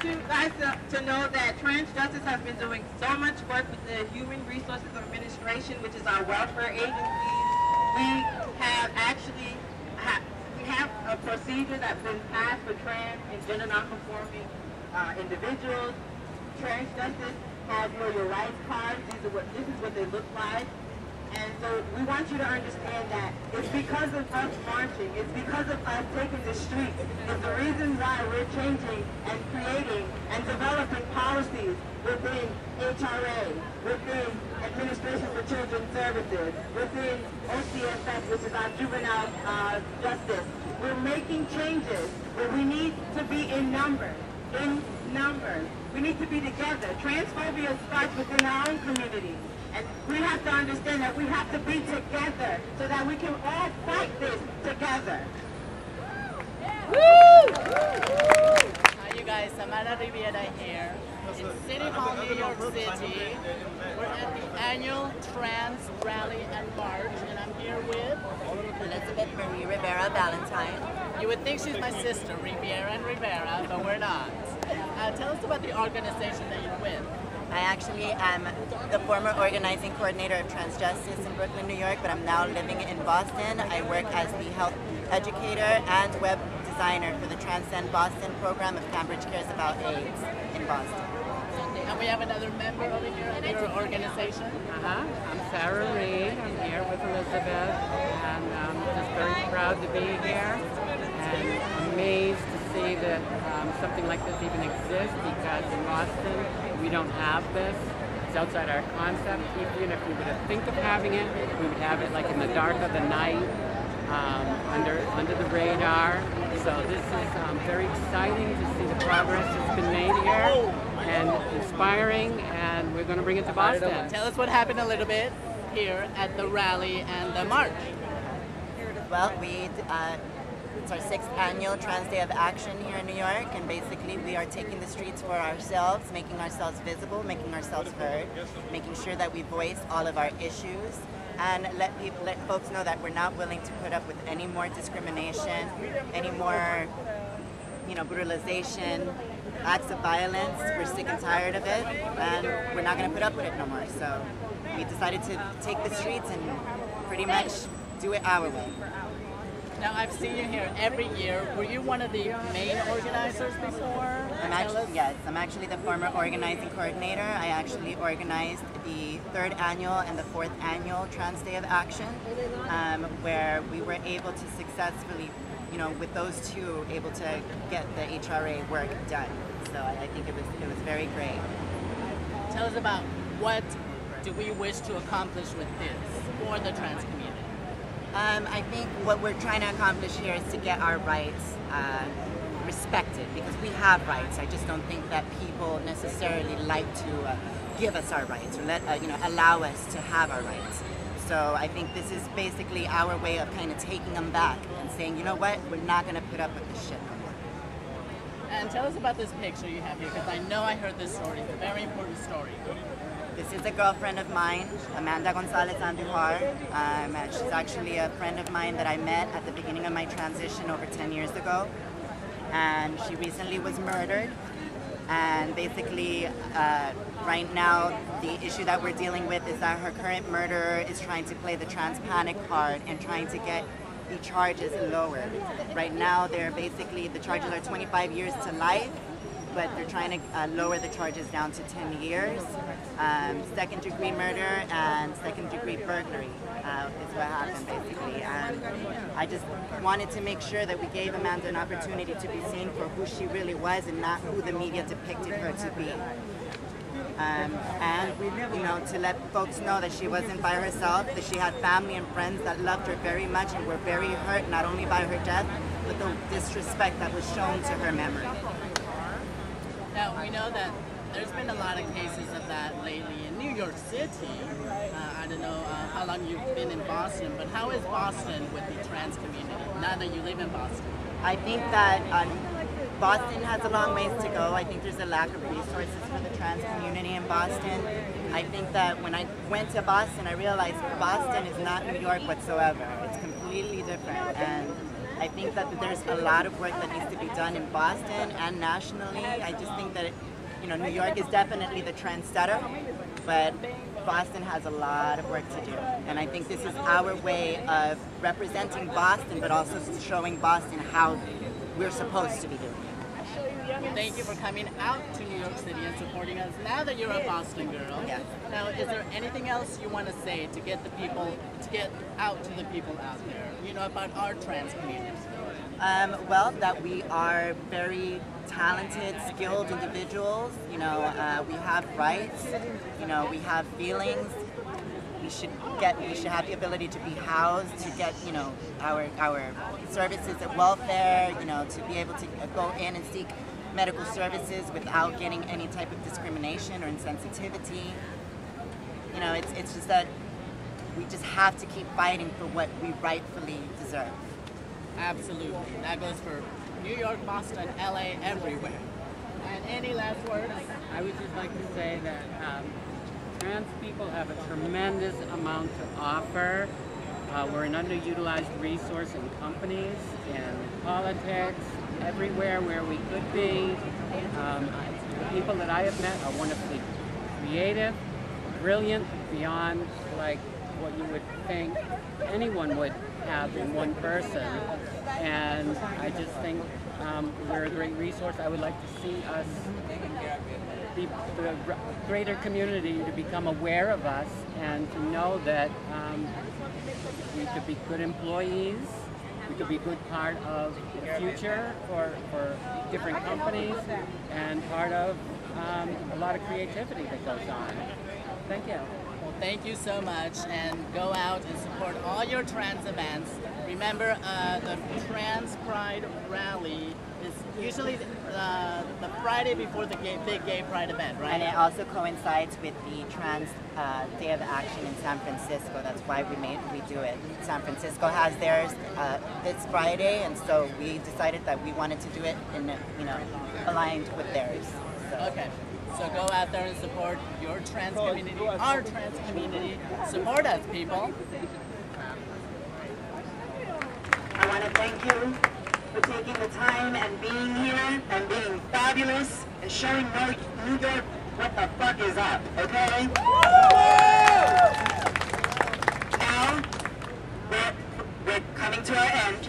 you guys to know that Trans Justice has been doing so much work with the Human Resources Administration, which is our welfare agency. We have actually we have a procedure that's been passed for trans and gender nonconforming individuals. Trans Justice has your rights cards. This is what they look like. And so we want you to understand that it's because of us marching, it's because of us taking the streets, it's the reason why we're changing and creating and developing policies within HRA, within Administration for Children's Services, within OCSS, which is our juvenile justice. We're making changes, but we need to be in numbers. We need to be together. Transphobia starts within our own community. And we have to understand that we have to be together so that we can all fight this together. Woo! Hi you guys, Samara Riviera here in City Hall, New York City. We're at the annual Trans Rally and March, and I'm here with Elizabeth Marie Rivera Valentine. You would think she's my sister, Riviera and Rivera, but we're not. Tell us about the organization that you're with. I actually am the former organizing coordinator of Trans Justice in Brooklyn, New York, but I'm now living in Boston. I work as the health educator and web designer for the Transcend Boston program of Cambridge Cares About AIDS in Boston. And we have another member over here of your organization. I'm Sarah Reed. I'm here with Elizabeth, and I'm just very proud to be here and amazed to see that something like this even exists, because in Boston we don't have this. It's outside our concept. Even if we were to think of having it, we would have it like in the dark of the night, under the radar. So this is very exciting to see the progress that's been made here, and inspiring, and we're going to bring it to Boston. Tell us what happened a little bit here at the rally and the march. Well, it's our 6th annual Trans Day of Action here in New York, and basically we are taking the streets for ourselves, making ourselves visible, making ourselves heard, making sure that we voice all of our issues, and let folks know that we're not willing to put up with any more discrimination, any more, brutalization, acts of violence. We're sick and tired of it, and we're not going to put up with it no more. So we decided to take the streets and pretty much do it our way. Now, I've seen you here every year. Were you one of the main organizers before? Yes, I'm actually the former organizing coordinator. I actually organized the 3rd annual and the 4th annual Trans Day of Action, where we were able to successfully, with those two, able to get the HRA work done. So I think it was very great. Tell us about what do we wish to accomplish with this for the trans community? I think what we're trying to accomplish here is to get our rights respected, because we have rights. I just don't think that people necessarily like to give us our rights, or allow us to have our rights. So I think this is basically our way of kind of taking them back and saying, you know what, we're not going to put up with this shit no more. And tell us about this picture you have here, because I know I heard this story. It's a very important story. This is a girlfriend of mine, Amanda Gonzalez Andujar. She's actually a friend of mine that I met at the beginning of my transition over 10 years ago. And she recently was murdered. And basically, right now, the issue that we're dealing with is that her current murderer is trying to play the trans panic card and trying to get the charges lowered. Right now, the charges are 25 years to life, but they're trying to lower the charges down to 10 years. Second-degree murder and second-degree burglary is what happened, basically. And I just wanted to make sure that we gave Amanda an opportunity to be seen for who she really was and not who the media depicted her to be. And to let folks know that she wasn't by herself, that she had family and friends that loved her very much and were very hurt, not only by her death, but the disrespect that was shown to her memory. Now, we know that there's been a lot of cases of that lately in New York City. I don't know how long you've been in Boston, but how is Boston with the trans community, now that you live in Boston? I think that Boston has a long ways to go. I think there's a lack of resources for the trans community in Boston. I think that when I went to Boston, I realized Boston is not New York whatsoever. It's completely different. And I think that there's a lot of work that needs to be done in Boston and nationally. I just think that, New York is definitely the trendsetter, but Boston has a lot of work to do. And I think this is our way of representing Boston, but also showing Boston how we're supposed to be doing it. Thank you for coming out to New York City and supporting us now that you're a Boston girl. Yes. Now, is there anything else you want to say to get out to the people out there, about our trans community? Well, that we are very talented, skilled individuals. We have rights. We have feelings. We should have the ability to be housed, to get, our services at welfare, to be able to go in and seek medical services without getting any type of discrimination or insensitivity. It's just that we just have to keep fighting for what we rightfully deserve. Absolutely. That goes for New York, Boston, LA, everywhere. And any last words? I would just like to say that trans people have a tremendous amount to offer. We're an underutilized resource in companies, in politics, everywhere where we could be. The people that I have met are wonderfully creative, brilliant, beyond what you would think anyone would have in one person. And I just think we're a great resource. I would like to see us, the greater community, to become aware of us and to know that we could be good employees, we could be a good part of the future for different companies, and part of a lot of creativity that goes on. Thank you. Well, thank you so much, and go out and support all your trans events. Remember, the Trans Pride Rally is usually the Friday before the big gay pride event, right? And it also coincides with the Trans Day of Action in San Francisco. That's why we do it. San Francisco has theirs this Friday, and so we decided that we wanted to do it in, aligned with theirs. So. Okay. So go out there and support your trans community, our trans community. Support us, people. I want to thank you for taking the time and being here and being fabulous and showing New York what the fuck is up, okay? Now, we're coming to our end.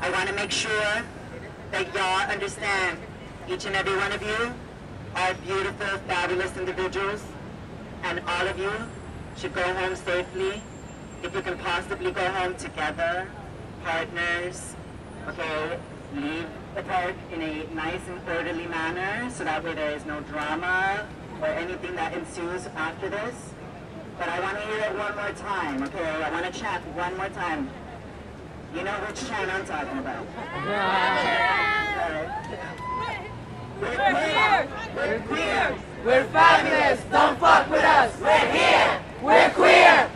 I want to make sure that y'all understand, each and every one of you are beautiful, fabulous individuals, and all of you should go home safely. If you can possibly go home together, partners, okay? Leave the park in a nice and orderly manner, so that way there is no drama or anything that ensues after this. But I want to hear it one more time, okay? I want to chant one more time. You know which chant I'm talking about. We're queer! We're queer! We're fabulous! Don't fuck with us! We're here! We're queer!